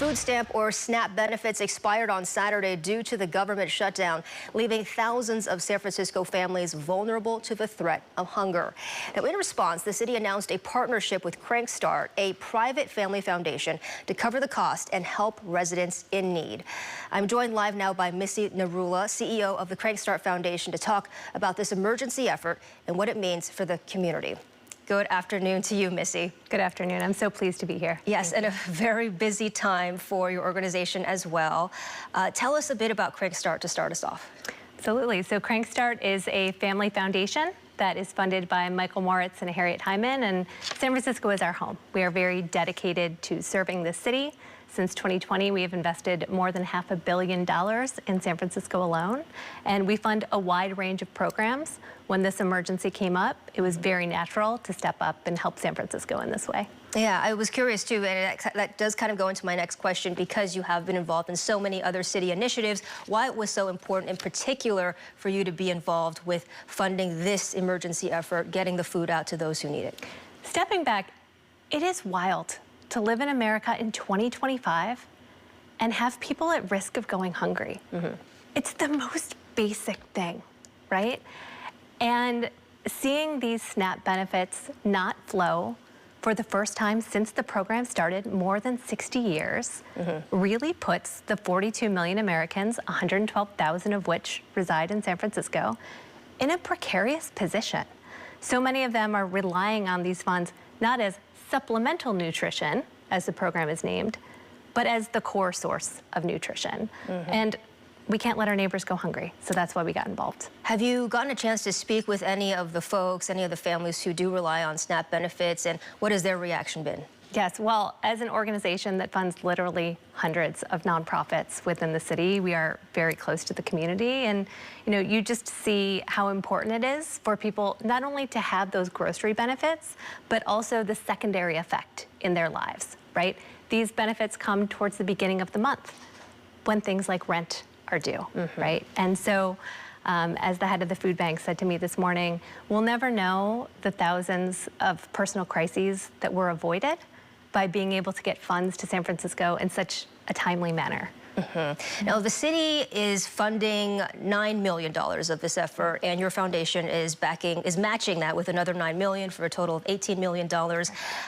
Food stamp or SNAP benefits expired on Saturday due to the government shutdown, leaving thousands of San Francisco families vulnerable to the threat of hunger. Now, in response, the city announced a partnership with Crankstart, a private family foundation, to cover the cost and help residents in need. I'm joined live now by Missy Narula, CEO of the Crankstart Foundation, to talk about this emergency effort and what it means for the community. Good afternoon to you, Missy. Good afternoon. I'm so pleased to be here. Yes, and a very busy time for your organization as well. Tell us a bit about Crankstart to start us off. Absolutely. So Crankstart is a family foundation that is funded by Michael Moritz and Harriet Hyman, and San Francisco is our home. We are very dedicated to serving the city. Since 2020, we have invested more than $500 million in San Francisco alone, and we fund a wide range of programs. When this emergency came up, it was very natural to step up and help San Francisco in this way. Yeah, I was curious too, and that does kind of go into my next question, because you have been involved in so many other city initiatives, why it was so important in particular for you to be involved with funding this emergency effort, getting the food out to those who need it. Stepping back, it is wild to live in America in 2025 and have people at risk of going hungry. It's the most basic thing, right? And seeing these SNAP benefits not flow for the first time since the program started more than 60 years really puts the 42 million Americans, 112,000 of which reside in San Francisco, in a precarious position. So many of them are relying on these funds not as supplemental nutrition, as the program is named, but as the core source of nutrition. And we can't let our neighbors go hungry, so that's why we got involved. Have you gotten a chance to speak with any of the folks, any of the families who do rely on SNAP benefits, and what has their reaction been? Yes, well, as an organization that funds literally hundreds of nonprofits within the city, we are very close to the community. And you just see how important it is for people not only to have those grocery benefits, but also the secondary effect in their lives, right? These benefits come towards the beginning of the month when things like rent are due, right? And so, as the head of the food bank said to me this morning, we'll never know the thousands of personal crises that were avoided by being able to get funds to San Francisco in such a timely manner. Now, the city is funding $9 million of this effort, and your foundation is matching that with another $9 million for a total of $18 million.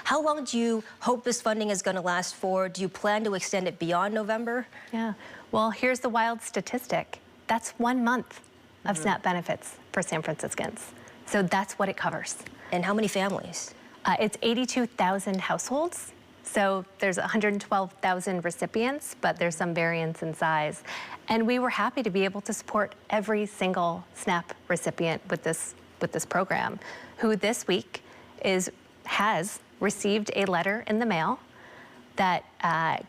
How long do you hope this funding is going to last for? Do you plan to extend it beyond November? Yeah, well, here's the wild statistic. That's 1 month of SNAP benefits for San Franciscans. So that's what it covers. And how many families? It's 82,000 households. So there's 112,000 recipients, but there's some variance in size. And we were happy to be able to support every single SNAP recipient with this program, who this week has received a letter in the mail that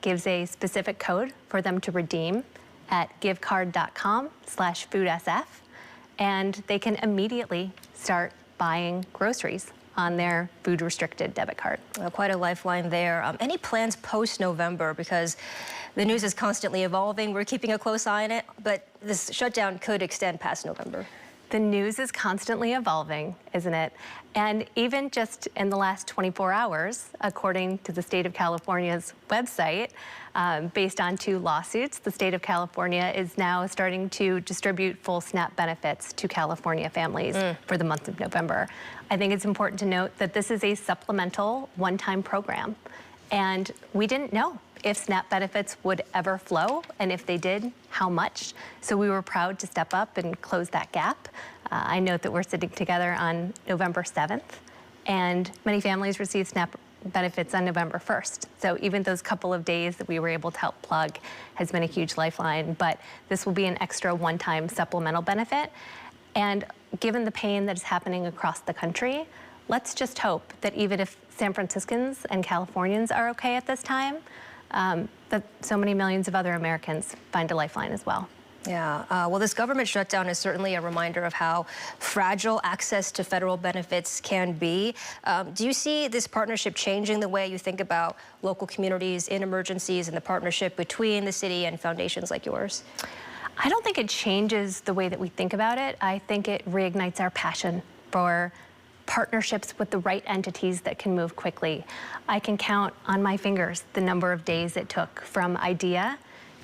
gives a specific code for them to redeem at givecard.com/foodsf, and they can immediately start buying groceries on their food-restricted debit card. Well, quite a lifeline there. Any plans post-November? Because the news is constantly evolving. We're keeping a close eye on it, but this shutdown could extend past November. The news is constantly evolving, isn't it? And even just in the last 24 hours, according to the state of California's website, based on 2 lawsuits, the state of California is now starting to distribute full SNAP benefits to California families for the month of November. I think it's important to note that this is a supplemental one-time program, and we didn't know if SNAP benefits would ever flow, and if they did, how much. So we were proud to step up and close that gap. I note that we're sitting together on November 7th, and many families receive SNAP benefits on November 1st. So even those couple of days that we were able to help plug has been a huge lifeline, but this will be an extra one-time supplemental benefit. And given the pain that is happening across the country, let's just hope that even if San Franciscans and Californians are okay at this time, that so many millions of other Americans find a lifeline as well. Yeah, well, this government shutdown is certainly a reminder of how fragile access to federal benefits can be. Do you see this partnership changing the way you think about local communities in emergencies and the partnership between the city and foundations like yours? I don't think it changes the way that we think about it. I think it reignites our passion for partnerships with the right entities that can move quickly. I can count on my fingers the number of days it took from idea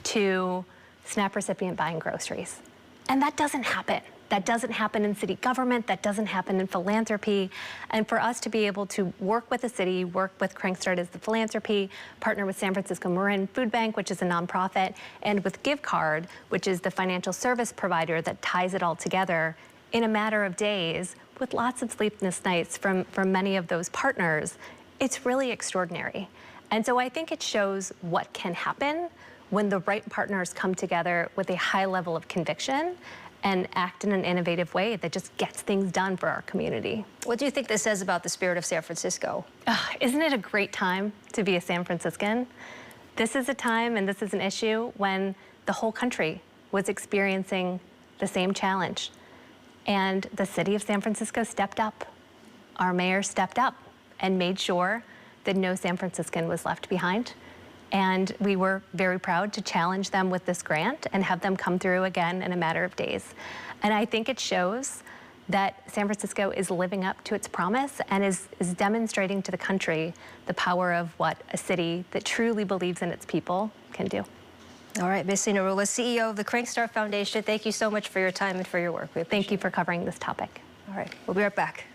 to SNAP recipient buying groceries. And that doesn't happen. That doesn't happen in city government, that doesn't happen in philanthropy. And for us to be able to work with the city, work with Crankstart as the philanthropy, partner with San Francisco Marin Food Bank, which is a nonprofit, and with GiveCard, which is the financial service provider that ties it all together in a matter of days with lots of sleepless nights from many of those partners, it's really extraordinary. And so I think it shows what can happen when the right partners come together with a high level of conviction and act in an innovative way that just gets things done for our community. What do you think this says about the spirit of San Francisco? Isn't it a great time to be a San Franciscan? This is a time and this is an issue when the whole country was experiencing the same challenge. And the city of San Francisco stepped up. Our mayor stepped up and made sure that no San Franciscan was left behind. And we were very proud to challenge them with this grant and have them come through again in a matter of days. And I think it shows that San Francisco is living up to its promise and is demonstrating to the country the power of what a city that truly believes in its people can do. All right, Missy Narula, CEO of the Crankstart Foundation, thank you so much for your time and for your work. Thank you for covering this topic. All right, we'll be right back.